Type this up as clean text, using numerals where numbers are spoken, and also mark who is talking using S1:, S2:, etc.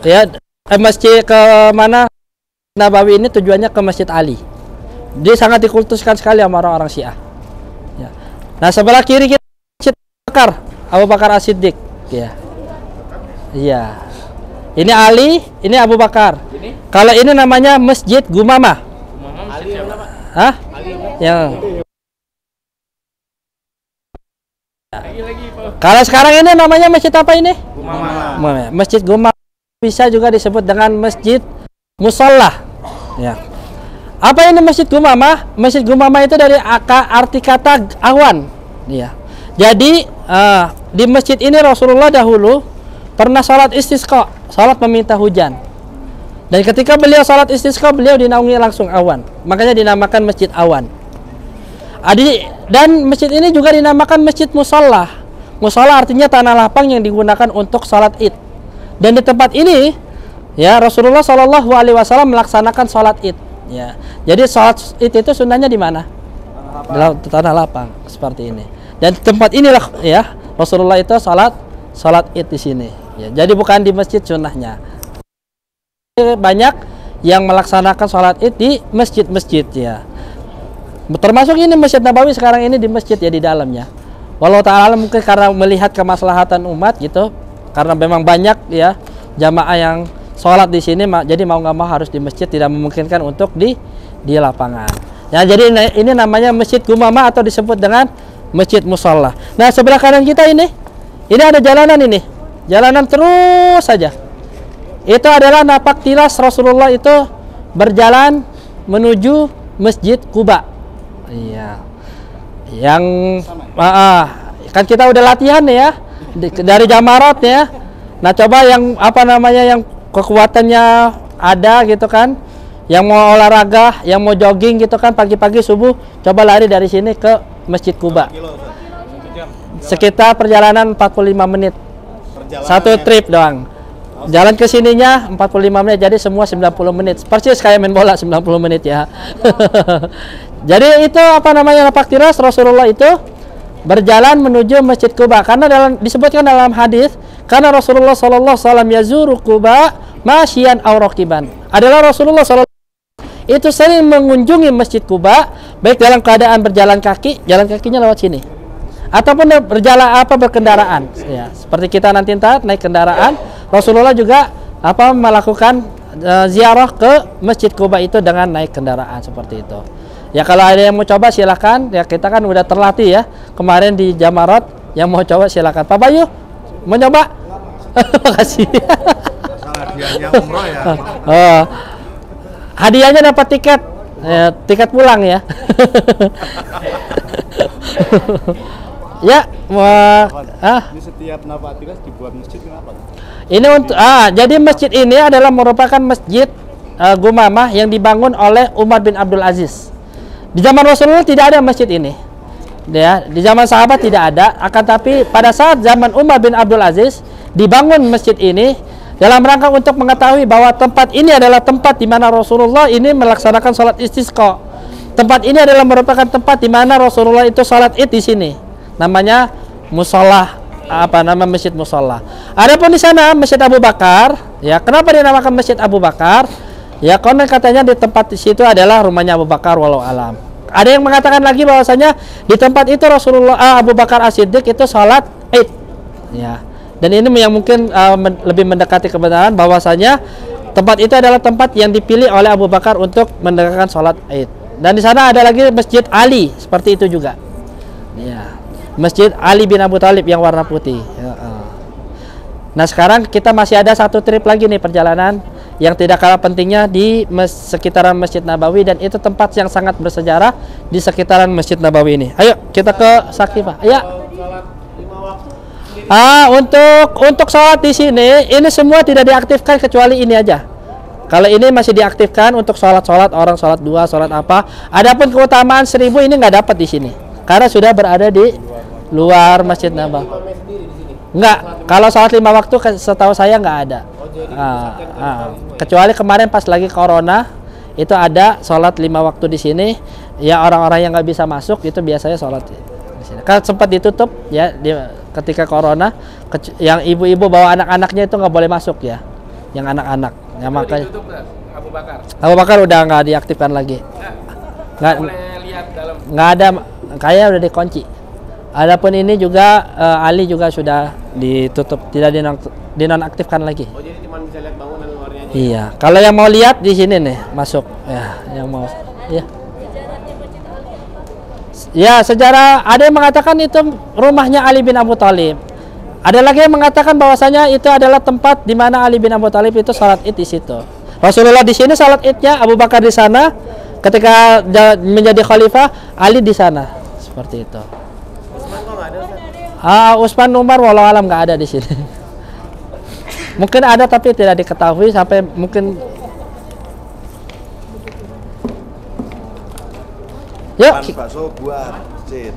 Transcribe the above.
S1: Ya, masjid ke mana Nabawi ini tujuannya ke Masjid Ali. Dia sangat dikultuskan sekali sama orang-orang Syiah. Ya. Nah, sebelah kiri kita Masjid Abu Bakar As-Siddiq. Ya. Iya. Ini Ali, ini Abu Bakar. Ini? Kalau ini namanya Masjid Gumamah. Ali apa? Hah? Ali apa? Yang. Kalau sekarang ini namanya masjid apa ini? Gumamah. Masjid Gumamah bisa juga disebut dengan Masjid Musallah. Ya. Apa ini Masjid Gumamah? Masjid Gumamah itu dari arti kata awan. Ya. Jadi di masjid ini Rasulullah dahulu pernah sholat istisqa, sholat meminta hujan. Dan ketika beliau sholat istisqa, beliau dinaungi langsung awan. Makanya dinamakan Masjid Awan. Dan masjid ini juga dinamakan Masjid Musallah. Musallah artinya tanah lapang yang digunakan untuk sholat id. Dan di tempat ini, ya Rasulullah Shallallahu Alaihi Wasallam melaksanakan sholat id. Ya, jadi sholat id itu sunnahnya di mana? Dalam tanah lapang seperti ini. Dan tempat inilah ya Rasulullah itu sholat id di sini. Ya, jadi bukan di masjid sunnahnya. Banyak yang melaksanakan sholat id di masjid-masjid ya. Termasuk ini Masjid Nabawi sekarang ini di masjid ya di dalamnya. Walau ta'ala mungkin karena melihat kemaslahatan umat gitu, karena memang banyak ya jamaah yang sholat di sini, jadi mau nggak mau harus di masjid, tidak memungkinkan untuk di lapangan. Ya, jadi ini namanya Masjid Gumamah atau disebut dengan Masjid Musallah. Nah, sebelah kanan kita ini ada jalanan ini, jalanan terus saja. Itu adalah napak tilas Rasulullah itu berjalan menuju Masjid Quba. Iya. Yang kan kita udah latihan ya dari Jamarat ya. Nah, coba yang apa namanya yang kekuatannya ada gitu kan, yang mau olahraga, yang mau jogging gitu kan pagi-pagi subuh, coba lari dari sini ke Masjid Quba. Sekitar perjalanan 45 menit. Satu trip doang. Jalan ke sininya 45 menit, jadi semua 90 menit. Persis kayak main bola 90 menit ya. Jadi itu apa namanya napak tilas Rasulullah itu berjalan menuju Masjid Quba, karena disebutkan dalam hadis karena Rasulullah sallallahu alaihi wasallam yazuru Quba masyian aw raqiban. Adalah Rasulullah sallallahu itu sering mengunjungi Masjid Quba baik dalam keadaan berjalan kaki, jalan kakinya lewat sini, ataupun berkendaraan ya. Seperti kita nanti naik kendaraan, Rasulullah juga melakukan ziarah ke Masjid Quba itu dengan naik kendaraan seperti itu. Ya, kalau ada yang mau coba silakan. Ya, kita kan udah terlatih ya kemarin di Jamarat. Yang mau coba silakan. Pak Bayu mau coba? Makasih.
S2: Hadiahnya umroh ya.
S1: Hadiahnya dapat tiket, tiket pulang ya. Ya,
S2: Ini setiap napak tilas dibuat masjid kenapa?
S1: Ini untuk jadi masjid ini adalah merupakan masjid Gumamah yang dibangun oleh Umar bin Abdul Aziz. Di zaman Rasulullah tidak ada masjid ini. Ya, di zaman sahabat tidak ada, akan tapi pada saat zaman Umar bin Abdul Aziz dibangun masjid ini dalam rangka untuk mengetahui bahwa tempat ini adalah tempat di mana Rasulullah ini melaksanakan sholat istisqa. Tempat ini adalah merupakan tempat di mana Rasulullah itu sholat id di sini. Namanya musallah, Masjid Musallah. Adapun di sana Masjid Abu Bakar, ya kenapa dinamakan Masjid Abu Bakar? Ya konon katanya di tempat di situ adalah rumahnya Abu Bakar walau alam. Ada yang mengatakan lagi bahwasanya di tempat itu Rasulullah Abu Bakar As-Siddiq itu sholat id. Ya. Dan ini yang mungkin lebih mendekati kebenaran bahwasanya tempat itu adalah tempat yang dipilih oleh Abu Bakar untuk mendekatkan sholat id. Dan di sana ada lagi Masjid Ali seperti itu juga. Ya. Masjid Ali bin Abu Thalib yang warna putih. Ya. Nah, sekarang kita masih ada satu trip lagi nih perjalanan yang tidak kalah pentingnya di sekitaran Masjid Nabawi, dan itu tempat yang sangat bersejarah di sekitaran Masjid Nabawi ini. Ayo kita ke Sakifah. Ayo. Untuk sholat di sini ini semua tidak diaktifkan kecuali ini aja. Kalau ini masih diaktifkan untuk sholat orang sholat dua, sholat apa. Adapun keutamaan 1000 ini nggak dapat di sini karena sudah berada di luar Masjid Nabawi. Enggak, kalau sholat 5 waktu setahu saya nggak ada. Kecuali kemarin pas lagi corona itu ada sholat 5 waktu di sini. Ya orang-orang yang nggak bisa masuk itu biasanya sholat di sini. Kan sempat ditutup ya ketika corona, yang ibu-ibu bawa anak-anaknya itu nggak boleh masuk ya. yang anak-anak. Ya makanya
S3: ditutup, Abu Bakar.
S1: Abu Bakar udah nggak diaktifkan lagi. Nggak
S3: Boleh lihat dalam.
S1: nggak ada, kayak udah dikunci. Adapun ini juga Ali juga sudah ditutup, tidak dinonaktifkan lagi.
S3: Oh, jadi cuma bisa lihat bangunan luarnya aja.
S1: Iya, kalau yang mau lihat di sini nih masuk. Ya, yang mau. Ya. Ya, sejarah ada yang mengatakan itu rumahnya Ali bin Abu Thalib. Ada lagi yang mengatakan bahwasanya itu adalah tempat di mana Ali bin Abu Thalib itu salat Id di situ. Rasulullah di sini salat Idnya, Abu Bakar di sana. Ketika menjadi khalifah, Ali di sana. Seperti itu.
S3: Utsman kok nggak ada, Ustaz?
S1: Utsman Umar walau alam nggak ada di sini. Mungkin ada tapi tidak diketahui sampai mungkin. Yuk.
S4: Bakso buat masjid.